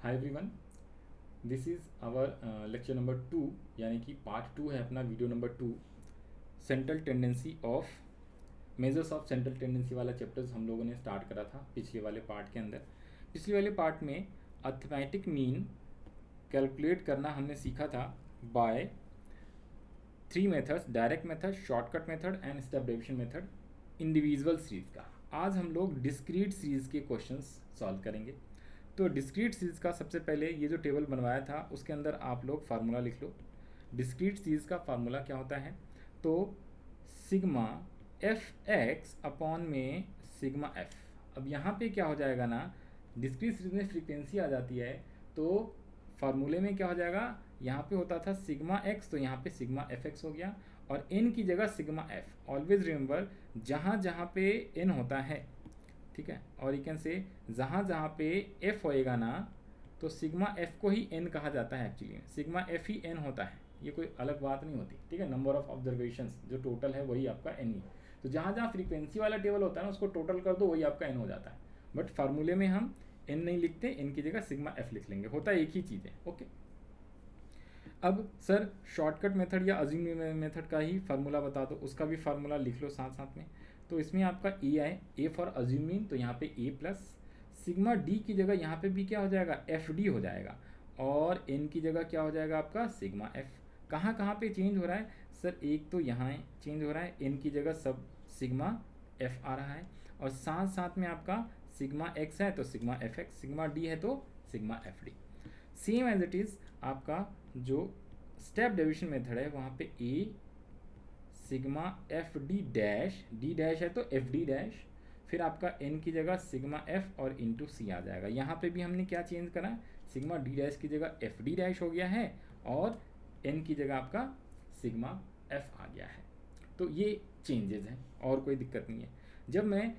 Hi everyone, this is our lecture number 2 यानी कि part 2 है अपना video number 2। Central tendency of measures of central tendency वाला chapters हम लोगों ने स्टार्ट करा था पिछले वाले पार्ट के अंदर। पिछले वाले पार्ट में अर्थमेटिक मीन कैलकुलेट करना हमने सीखा था by 3 methods, direct method, shortcut method and step deviation method individual series का। आज हम लोग डिस्क्रीट सीरीज़ के क्वेश्चंस सॉल्व करेंगे। तो डिस्क्रीट सीरीज़ का सबसे पहले ये जो टेबल बनवाया था उसके अंदर आप लोग फार्मूला लिख लो। डिस्क्रीट सीरीज़ का फार्मूला क्या होता है? तो सिग्मा एफ एक्स अपॉन में सिग्मा एफ। अब यहाँ पे क्या हो जाएगा ना, डिस्क्रीट सीरीज में फ्रीक्वेंसी आ जाती है तो फार्मूले में क्या हो जाएगा, यहाँ पे होता था सिग्मा एक्स तो यहाँ पे सिग्मा एफ एक्स हो गया और एन की जगह सिग्मा एफ। ऑलवेज रिमेंबर जहाँ जहाँ पे एन होता है, ठीक है, और यू कैन से जहाँ जहाँ पे एफ होएगा ना तो सिग्मा एफ को ही एन कहा जाता है। एक्चुअली सिग्मा एफ ही एन होता है, ये कोई अलग बात नहीं होती, ठीक है। नंबर ऑफ ऑब्जर्वेशंस जो टोटल है वही आपका एन ही। तो जहाँ जहाँ फ्रीक्वेंसी वाला टेबल होता है ना उसको टोटल कर दो, वही आपका एन हो जाता है। बट फार्मूले में हम एन नहीं लिखते, एन की जगह सिग्मा एफ लिख लेंगे, होता है एक ही चीज़ है। ओके, अब सर शॉर्टकट मेथड या अज्यूम मेथड का ही फार्मूला बता दो, उसका भी फार्मूला लिख लो साथ साथ में। तो इसमें आपका ए आए, ए फॉर अज्यूमिंग, तो यहाँ पे ए प्लस सिग्मा डी की जगह यहाँ पे भी क्या हो जाएगा, एफ डी हो जाएगा और एन की जगह क्या हो जाएगा आपका सिग्मा एफ। कहाँ कहाँ पे चेंज हो रहा है सर? एक तो यहाँ चेंज हो रहा है, एन की जगह सब सिग्मा एफ आ रहा है और साथ साथ में आपका सिग्मा एक्स है तो sigma f x, sigma d है तो sigma f d. Same as it is आपका जो स्टेप डेविएशन मेथड है वहाँ पे A sigma f d dash, d dash है तो एफ डी डैश, फिर आपका एन की जगह सिग्मा एफ और इंटू सी आ जाएगा। यहाँ पे भी हमने क्या चेंज करा, सिग्मा डी डैश की जगह एफ डी डैश हो गया है और एन की जगह आपका सिग्मा एफ आ गया है। तो ये चेंजेस हैं और कोई दिक्कत नहीं है। जब मैं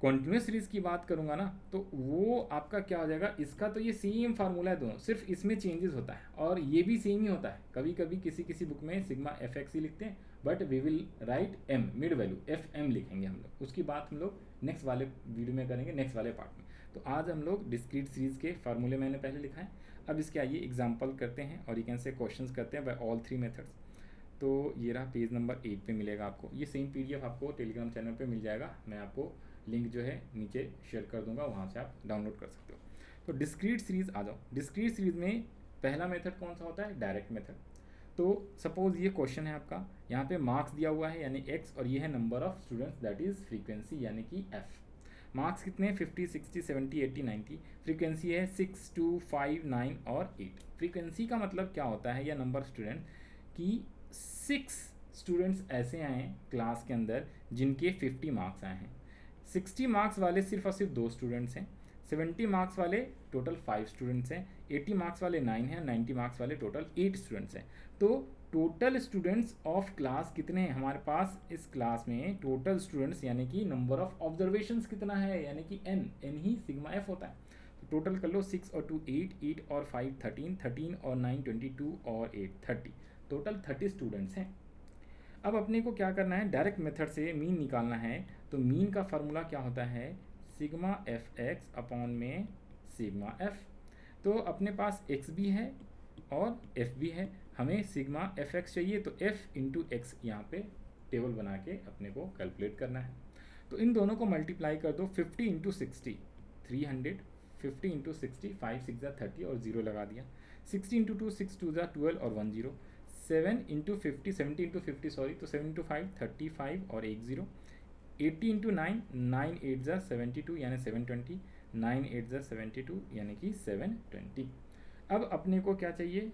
कॉन्टिन्यूस सीरीज़ की बात करूंगा ना तो वो आपका क्या हो जाएगा, इसका तो ये सेम फार्मूला है दोनों, सिर्फ इसमें चेंजेस होता है और ये भी सेम ही होता है। कभी कभी किसी किसी बुक में सिग्मा एफ एक्स ही लिखते हैं, but we will write M, mid value F M लिखेंगे हम लोग। उसकी बात हम लोग नेक्स्ट वाले वीडियो में करेंगे, नेक्स्ट वाले पार्ट में। तो आज हम लोग डिस्क्रीट सीरीज़ के फार्मूले मैंने पहले लिखा है। अब इसके आइए एग्जाम्पल करते हैं और यू कैन से क्वेश्चन करते हैं बाय ऑल 3 मेथड्स। तो ये रहा पेज नंबर 8 पे मिलेगा आपको। ये सेम पीडीएफ आपको टेलीग्राम चैनल पे मिल जाएगा, मैं आपको लिंक जो है नीचे शेयर कर दूंगा, वहाँ से आप डाउनलोड कर सकते हो। तो डिस्क्रीट सीरीज़ आ जाओ। डिस्क्रीट सीरीज़ में पहला मेथड कौन सा होता है, डायरेक्ट मेथड। तो सपोज ये क्वेश्चन है आपका, यहाँ पे मार्क्स दिया हुआ है यानी x और ये है number of students that is frequency यानी कि f। मार्क्स कितने, 50, 60, 70, 80, 90। फ्रीक्वेंसी है 6, 2, 5, 9 और 8। फ्रीक्वेंसी का मतलब क्या होता है या नंबर ऑफ स्टूडेंट कि 6 स्टूडेंट्स ऐसे आए क्लास के अंदर जिनके 50 मार्क्स आए हैं। 60 मार्क्स वाले सिर्फ और सिर्फ 2 स्टूडेंट्स हैं, 70 मार्क्स वाले टोटल 5 स्टूडेंट्स हैं, 80 मार्क्स वाले 9 हैं, 90 मार्क्स वाले टोटल 8 स्टूडेंट्स हैं। तो टोटल स्टूडेंट्स ऑफ क्लास कितने हैं हमारे पास इस क्लास में, टोटल स्टूडेंट्स यानी कि नंबर ऑफ ऑब्जर्वेशंस कितना है यानी कि एन, एन ही सिग्मा एफ होता है। तो टोटल कर लो 6 और 2 8, 8 और 5 13, 13 और 9 22 और 8 30, टोटल 30 स्टूडेंट्स हैं। अब अपने को क्या करना है, डायरेक्ट मेथड से मीन निकालना है। तो मीन का फार्मूला क्या होता है, सिग्मा एफ एक्स अपॉन में सिग्मा एफ। तो अपने पास एक्स भी है और एफ भी है, हमें सिग्मा एफ एक्स चाहिए तो एफ इंटू एक्स यहाँ पे टेबल बना के अपने को कैलकुलेट करना है। तो इन दोनों को मल्टीप्लाई कर दो, 50 इंटू 60 300, 50 इंटू 60 5 6 30 और 0 लगा दिया, 60 इंटू 2 6 2 12 और 1 0, 7 इंटू 50 70 इंटू 50 सॉरी, तो 7 इंटू 5 35 और 1 0, 80 इंटू 9 9 8 72 यानी 720, 9 8 72 यानी कि 720। अब अपने को क्या चाहिए,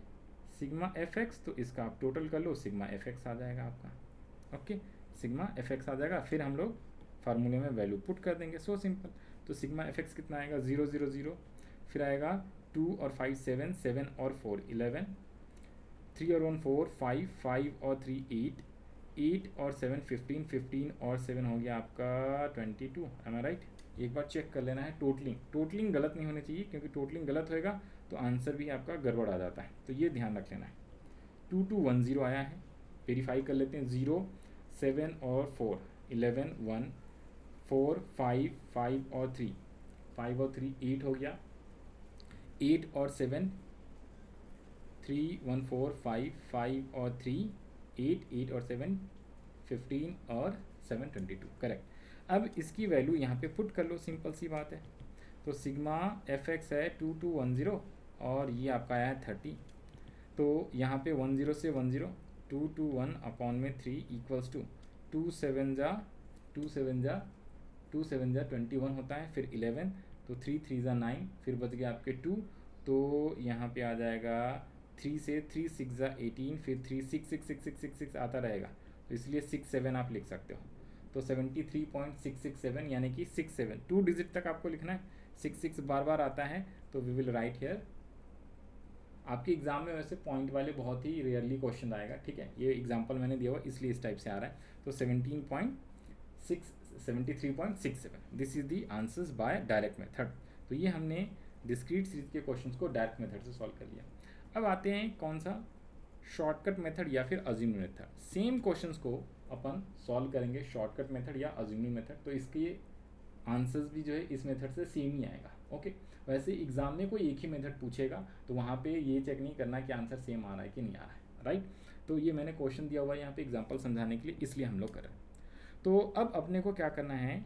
सिग्मा एफ एक्स, तो इसका आप टोटल कर लो, सिग्मा एफ एक्स आ जाएगा आपका। ओके, सिग्मा एफ एक्स आ जाएगा, फिर हम लोग फार्मूले में वैल्यू पुट कर देंगे, सो सिंपल। तो सिग्मा एफ एक्स कितना आएगा, 0 0 0, फिर आएगा 2 और 5 7, 7 और 4 11, 3 और 1 4, 5 5 और 3 8, 8 और 7 15, 15 और 7 हो गया आपका 22। एम आई राइट? एक बार चेक कर लेना है टोटलिंग, टोटलिंग गलत नहीं होनी चाहिए क्योंकि टोटलिंग गलत होएगा तो आंसर भी आपका गड़बड़ आ जाता है, तो ये ध्यान रख लेना है। 2210 आया है, वेरीफाई कर लेते हैं। 0 7 और 4 11 1 4 5 5 और 3 5 और 3 8 हो गया, 8 और 7, 3 1 4 5, 5 और 3 8, 8 और 7 15 और 7 22, करेक्ट। अब इसकी वैल्यू यहाँ पे पुट कर लो, सिंपल सी बात है। तो सिग्मा एफ एक्स है 2210 और ये आपका आया है 30। तो यहाँ पे 10 से 10, 221 अपॉन में 3 इक्वल्स टू 2 7 जा 21 होता है, फिर 11, तो 3 3 जा 9, फिर बच गया आपके 2, तो यहाँ पे आ जाएगा 3 से 3 6 जा 18, फिर 3 6 6 6 6 6 6 आता रहेगा, तो इसलिए 6 7 आप लिख सकते हो। तो 73.667 यानी कि 6 7 2 डिजिट तक आपको लिखना है। 6 6 बार बार आता है, तो वी विल राइट हियर। आपके एग्जाम में वैसे पॉइंट वाले बहुत ही रेयरली क्वेश्चन आएगा, ठीक है, ये एग्जांपल मैंने दिया हुआ इसलिए इस टाइप से आ रहा है। तो 73.67, this is the answers by direct method. तो ये हमने डिस्क्रीट सीरीज के क्वेश्चंस को डायरेक्ट मेथड से सॉल्व कर लिया। अब आते हैं कौन सा, शॉर्टकट मेथड या फिर अज्यूम्ड मेथड। सेम क्वेश्चंस को अपन सॉल्व करेंगे शॉर्टकट मेथड या अज्यूम्ड मेथड, तो इसके आंसर्स भी जो है इस मेथड से सेम ही आएगा। ओके, वैसे एग्जाम में कोई एक ही मेथड पूछेगा तो वहाँ पे ये चेक नहीं करना कि आंसर सेम आ रहा है कि नहीं आ रहा है, राइट। तो ये मैंने क्वेश्चन दिया हुआ है यहाँ पे एग्जांपल समझाने के लिए, इसलिए हम लोग कर रहे हैं। तो अब अपने को क्या करना है,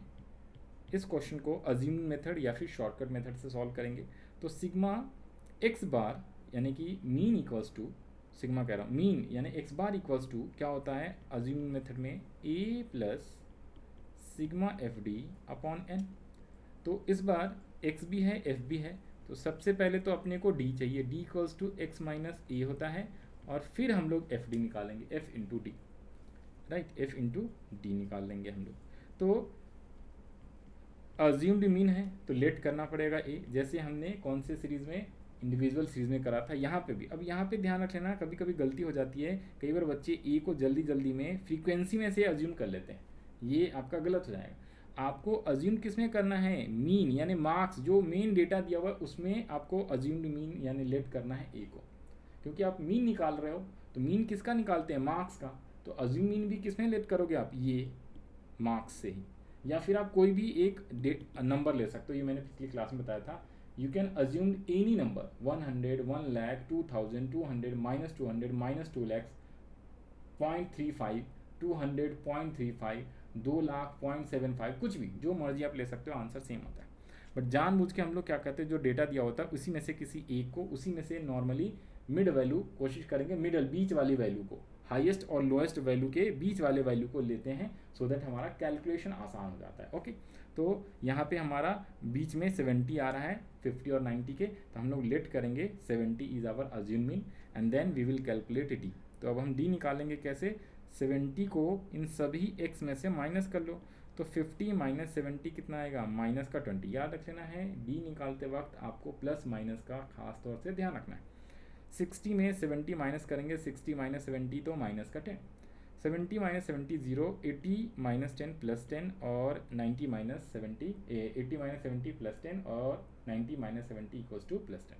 इस क्वेश्चन को अज्यूम्ड मेथड या फिर शॉर्टकट मेथड से सॉल्व करेंगे। तो सिग्मा एक्स बार यानी कि मीन इक्वल्स टू, सिग्मा कह रहा हूँ मीन यानी एक्स बार इक्वल्स टू क्या होता है अज्यूम्ड मेथड में, A plus sigma f d upon n. तो इस बार एक्स भी है एफ भी है, तो सबसे पहले तो अपने को डी चाहिए, d equals to x minus A होता है, और फिर हम लोग एफ डी निकालेंगे, f into d, right, f into d निकाल लेंगे हम लोग। तो अज्यूम्ड मीन है तो लेट करना पड़ेगा ए, जैसे हमने कौन से सीरीज में, इंडिविजुअल सीरीज में करा था, यहाँ पे भी। अब यहाँ पे ध्यान रख लेना, कभी कभी गलती हो जाती है, कई बार बच्चे ए को जल्दी जल्दी में फ्रीक्वेंसी में से अज्यूम कर लेते हैं, ये आपका गलत हो जाएगा। आपको अज्यूम किस में करना है, मीन यानी मार्क्स, जो मेन डेटा दिया हुआ है उसमें आपको अज्यूम्ड मीन यानी लेट करना है ए को, क्योंकि आप मीन निकाल रहे हो, तो मीन किसका निकालते हैं, मार्क्स का। तो अज्यूम मीन भी किस में लेट करोगे आप, ये मार्क्स से ही, या फिर आप कोई भी एक नंबर ले सकते हो, ये मैंने पिछली क्लास में बताया था। You can assume any number, 100, 1 lakh, 2000, 200, -200, -2 lakhs, 0.35, 200, 0.35, 2 lakh, 0.75, कुछ भी जो मर्जी आप ले सकते हो, आंसर सेम होता है। बट जानबूझ के हम लोग क्या कहते हैं, जो डेटा दिया होता है उसी में से किसी एक को, उसी में से नॉर्मली मिड वैल्यू कोशिश करेंगे, मिडल बीच वाली वैल्यू को, हाईएस्ट और लोएस्ट वैल्यू के बीच वाले वैल्यू को लेते हैं, सो दैट हमारा कैलकुलेशन आसान हो जाता है। ओके, तो यहाँ पे हमारा बीच में 70 आ रहा है 50 और 90 के, तो हम लोग लेट करेंगे 70 is our assume mean, and then we will calculate D. तो अब हम डी निकालेंगे कैसे, 70 को इन सभी x में से माइनस कर लो, तो 50 माइनस 70 कितना आएगा, माइनस का 20। याद रख लेना है, डी निकालते वक्त आपको प्लस माइनस का खास तौर से ध्यान रखना है। 60 में 70 माइनस करेंगे, 60 माइनस 70 तो माइनस का 10, 70 माइनस 70 0, 80 माइनस 10 प्लस 10, और 90 माइनस 70, 80 माइनस 70 प्लस 10, और 90 माइनस 70 इक्वल्स टू प्लस 10।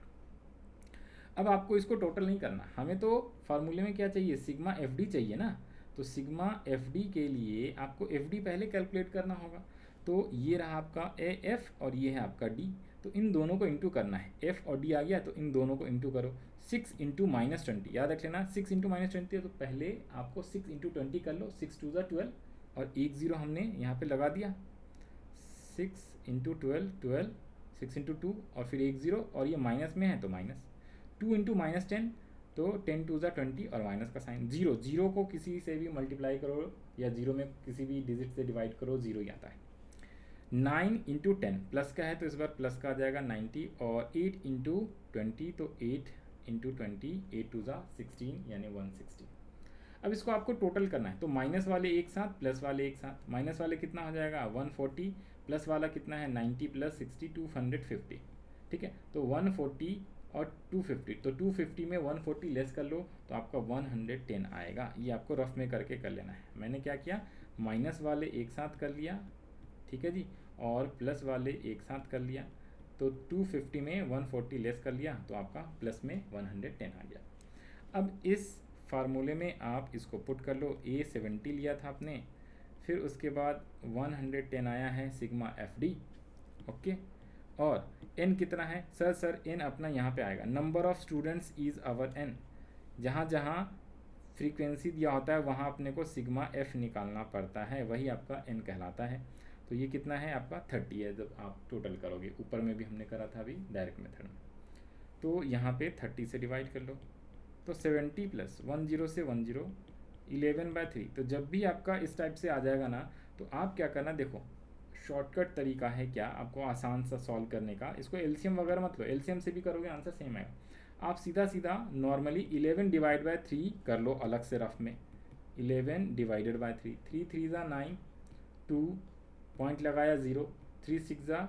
अब आपको इसको टोटल नहीं करना, हमें तो फार्मूले में क्या चाहिए, सिग्मा एफ डी चाहिए ना। तो सिग्मा एफ डी के लिए आपको एफ डी पहले कैलकुलेट करना होगा। तो ये रहा आपका ए एफ और ये है आपका डी, तो इन दोनों को इंटू करना है, एफ और डी आ गया तो इन दोनों को इंटू करो। 6 इंटू माइनस 20, याद रख लेना 6 इंटू माइनस 20 है, तो पहले आपको 6 इंटू 20 कर लो, 6 2 12, और 1 0 हमने यहाँ पे लगा दिया, 6 इंटू 12 12, 6 इंटू 2 और फिर 1 0, और ये माइनस में है तो माइनस, 2 इंटू माइनस 10, तो 10 2 20 और माइनस का साइन, 0 0 को किसी से भी मल्टीप्लाई करो या 0 में किसी भी डिजिट से डिवाइड करो, 0 ही आता है। 9 इंटू 10 प्लस का है तो इस बार प्लस का आ जाएगा 90, और 8 इंटू 20 तो 8 इंटू 20, 8 2 16 यानी 160। अब इसको आपको टोटल करना है, तो माइनस वाले एक साथ प्लस वाले एक साथ, माइनस वाले कितना हो जाएगा 140, प्लस वाला कितना है 90 प्लस 60 250, ठीक है। तो 140 और 250, तो 250 में 140 लेस कर लो तो आपका 110 आएगा। ये आपको रफ में करके कर लेना है। मैंने क्या किया, माइनस वाले एक साथ कर लिया, ठीक है जी, और प्लस वाले एक साथ कर लिया, तो 250 में 140 लेस कर लिया तो आपका प्लस में 110 आ गया। अब इस फार्मूले में आप इसको पुट कर लो, ए 70 लिया था आपने, फिर उसके बाद 110 आया है सिग्मा एफ डी, ओके, और n कितना है सर n अपना यहाँ पे आएगा, number of students is our n। जहाँ जहाँ फ्रीक्वेंसी दिया होता है वहाँ अपने को सिग्मा f निकालना पड़ता है, वही आपका n कहलाता है। तो ये कितना है आपका 30 है जब आप टोटल करोगे, ऊपर में भी हमने करा था अभी डायरेक्ट मेथड में। तो यहाँ पे 30 से डिवाइड कर लो, तो 70 प्लस 10 से 10 11/3। तो जब भी आपका इस टाइप से आ जाएगा ना, तो आप क्या करना, देखो शॉर्टकट तरीका है क्या आपको आसान सा सॉल्व करने का, इसको एलसीएम वगैरह मत लो, एलसीएम से भी करोगे आंसर सेम आएगा। आप सीधा सीधा नॉर्मली 11 डिवाइड बाय 3 कर लो अलग से रफ में, 11 डिवाइडेड बाय 3, 3 3 ज़ा 9, 2 पॉइंट लगाया 0, 3 6 ज़ा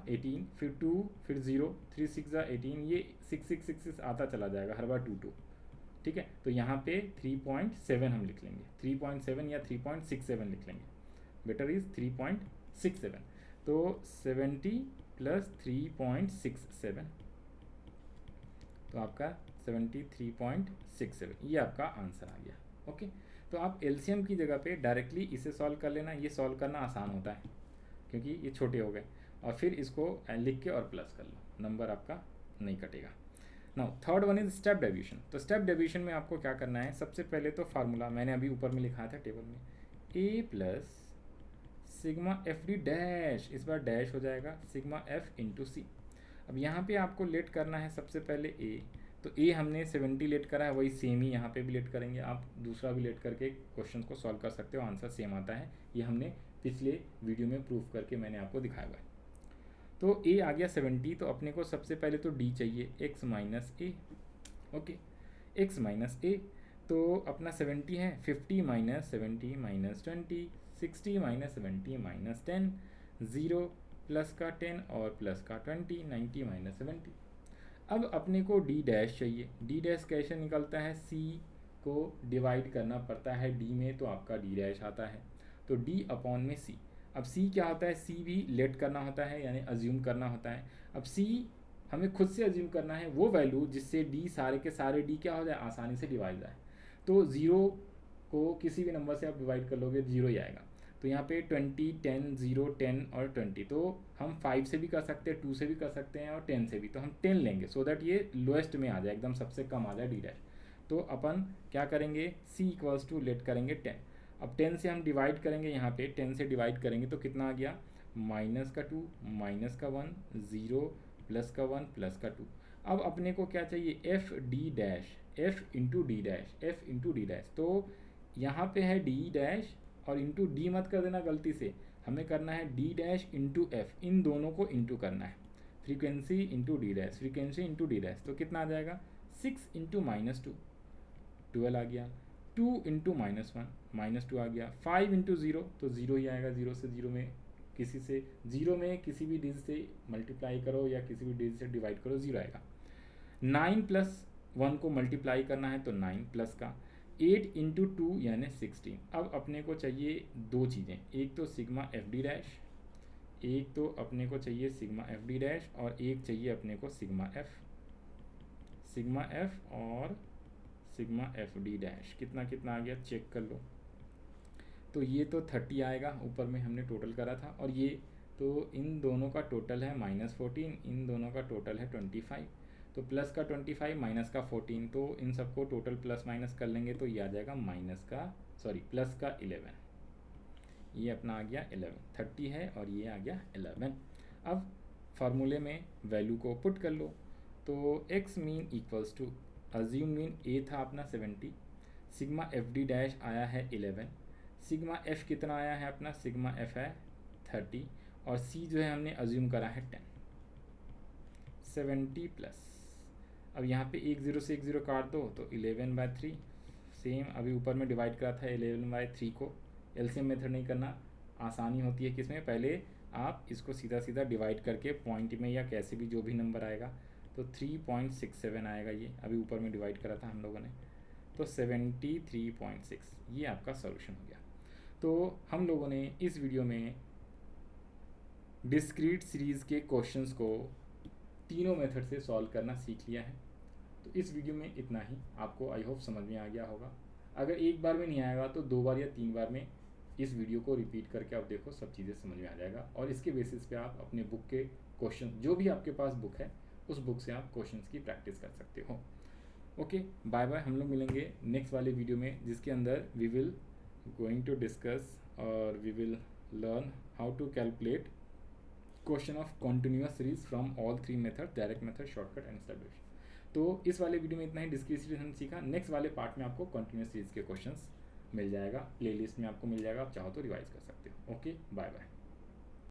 18, फिर 2 फिर 0, 3 6 ज़ा 18, ये 6 6 6 6 आता चला जाएगा हर बार 2 2, ठीक है। तो यहाँ पे 3.7 हम लिख लेंगे, 3.7 या 3.67 लिख लेंगे, बेटर इज 3.67। तो 70 प्लस 3.67, तो आपका 73.67, ये आपका आंसर आ गया। ओके, तो आप एलसीएम की जगह पे डायरेक्टली इसे सॉल्व कर लेना, ये सॉल्व करना आसान होता है क्योंकि ये छोटे हो गए, और फिर इसको लिख के और प्लस कर लो, नंबर आपका नहीं कटेगा। Now third one is step deviation. तो स्टेप डेविएशन में आपको क्या करना है, सबसे पहले तो फार्मूला मैंने अभी ऊपर में लिखा था टेबल में, a plus sigma f d dash, इस बार डैश हो जाएगा, सिग्मा एफ इंटू सी। अब यहाँ पे आपको लेट करना है सबसे पहले a, तो a हमने 70 लेट करा है, वही सेम ही यहाँ पे भी लेट करेंगे। आप दूसरा भी लेट करके क्वेश्चन को सॉल्व कर सकते हो, आंसर सेम आता है, ये हमने पिछले वीडियो में प्रूफ करके मैंने आपको दिखाया हुआ है। तो a आ गया 70, तो अपने को सबसे पहले तो d चाहिए, x माइनस ए। ओके, x माइनस ए, तो अपना 70 है, 50 minus 70 minus 20, 60 minus 70 minus 10, 0 plus का 10 और प्लस का 20, 90 माइनस 70। अब अपने को d डैश चाहिए, d डैश कैसे निकलता है, c को डिवाइड करना पड़ता है d में, तो आपका d डैश आता है, तो d अपॉन में c। अब c क्या होता है, c भी लेट करना होता है, यानी अज्यूम करना होता है। अब c हमें खुद से अज्यूम करना है वो वैल्यू जिससे d सारे के सारे d क्या हो जाए, आसानी से डिवाइड जाए। तो 0 को किसी भी नंबर से आप डिवाइड कर लोगे 0 ही आएगा। तो यहाँ पे 20, 10, 0, 10 और 20, तो हम 5 से भी कर सकते हैं, 2 से भी कर सकते हैं और 10 से भी, तो हम 10 लेंगे सो दैट ये लोएस्ट में आ जाए, एकदम सबसे कम आ जाए d डैश। तो अपन क्या करेंगे, c इक्वल्स टू लेट करेंगे 10। अब 10 से हम डिवाइड करेंगे, यहाँ पे 10 से डिवाइड करेंगे तो कितना आ गया, माइनस का 2 माइनस का 1, 0 प्लस का 1 प्लस का 2। अब अपने को क्या चाहिए, F d dash, F into D dash, F into D dash. तो यहाँ पे है डी डैश और इंटू डी मत कर देना गलती से, हमें करना है डी डैश इंटू एफ, इन दोनों को इंटू करना है, frequency into D dash, frequency into D dash. तो कितना आ जाएगा, 6 इंटू माइनस 2, 12 आ गया, 2 इंटू माइनस 1, माइनस 2 आ गया, 5 इंटू 0, तो 0 ही आएगा, 0 से 0 में किसी से 0 में किसी भी डिजिट से मल्टीप्लाई करो या किसी भी डिजिट से डिवाइड करो, 0 आएगा। 9 प्लस 1 को मल्टीप्लाई करना है तो 9 प्लस का 8 इंटू 2 यानी 16। अब अपने को चाहिए दो चीज़ें, एक तो सिग्मा एफ डी डैश, एक तो अपने को चाहिए सिग्मा एफ डी डैश और एक चाहिए अपने को सिग्मा एफ और सिग्मा एफ डी डैश। कितना कितना आ गया चेक कर लो। तो ये तो 30 आएगा, ऊपर में हमने टोटल करा था, और ये तो इन दोनों का टोटल है -14, इन दोनों का टोटल है 25, तो प्लस का 25 माइनस का 14, तो इन सबको टोटल प्लस माइनस कर लेंगे तो ये आ जाएगा प्लस का 11। ये अपना आ गया 11, 30 है और ये आ गया 11। अब फार्मूले में वैल्यू को पुट कर लो, तो x mean equals to, assume mean a था अपना 70, सिग्मा एफ डी डैश आया है 11, सिग्मा एफ कितना आया है अपना, सिग्मा एफ है 30 और सी जो है हमने अज्यूम करा है 10, 70 प्लस, अब यहाँ पे 1 0 से 1 0 काट दो तो 11/3, सेम अभी ऊपर में डिवाइड करा था 11/3 को। एलसीएम मेथड नहीं करना, आसानी होती है किसमें, पहले आप इसको सीधा सीधा डिवाइड करके पॉइंट में या कैसे भी जो भी नंबर आएगा, तो 3.67 आएगा, ये अभी ऊपर में डिवाइड करा था हम लोगों ने, तो 73.6, ये आपका सॉल्यूशन हो गया। तो हम लोगों ने इस वीडियो में डिस्क्रीट सीरीज़ के क्वेश्चंस को तीनों मेथड से सॉल्व करना सीख लिया है। तो इस वीडियो में इतना ही, आपको आई होप समझ में आ गया होगा। अगर एक बार में नहीं आएगा तो 2 बार या 3 बार में इस वीडियो को रिपीट करके आप देखो, सब चीज़ें समझ में आ जाएगा और इसके बेसिस पे आप अपने बुक के क्वेश्चन, जो भी आपके पास बुक है उस बुक से आप क्वेश्चंस की प्रैक्टिस कर सकते हो। Okay, bye bye. हम लोग मिलेंगे नेक्स्ट वाले वीडियो में, जिसके अंदर we will going to discuss और we will learn how to calculate question of continuous series from all 3 method, direct method, shortcut and establish. तो इस वाले वीडियो में इतना ही डिस्क्रिप्शन सीखा। नेक्स्ट वाले पार्ट में आपको कॉन्टिन्यूअस सीरीज के क्वेश्चंस मिल जाएगा, प्लेलिस्ट में आपको मिल जाएगा, आप चाहो तो रिवाइज कर सकते हो। Okay, bye bye.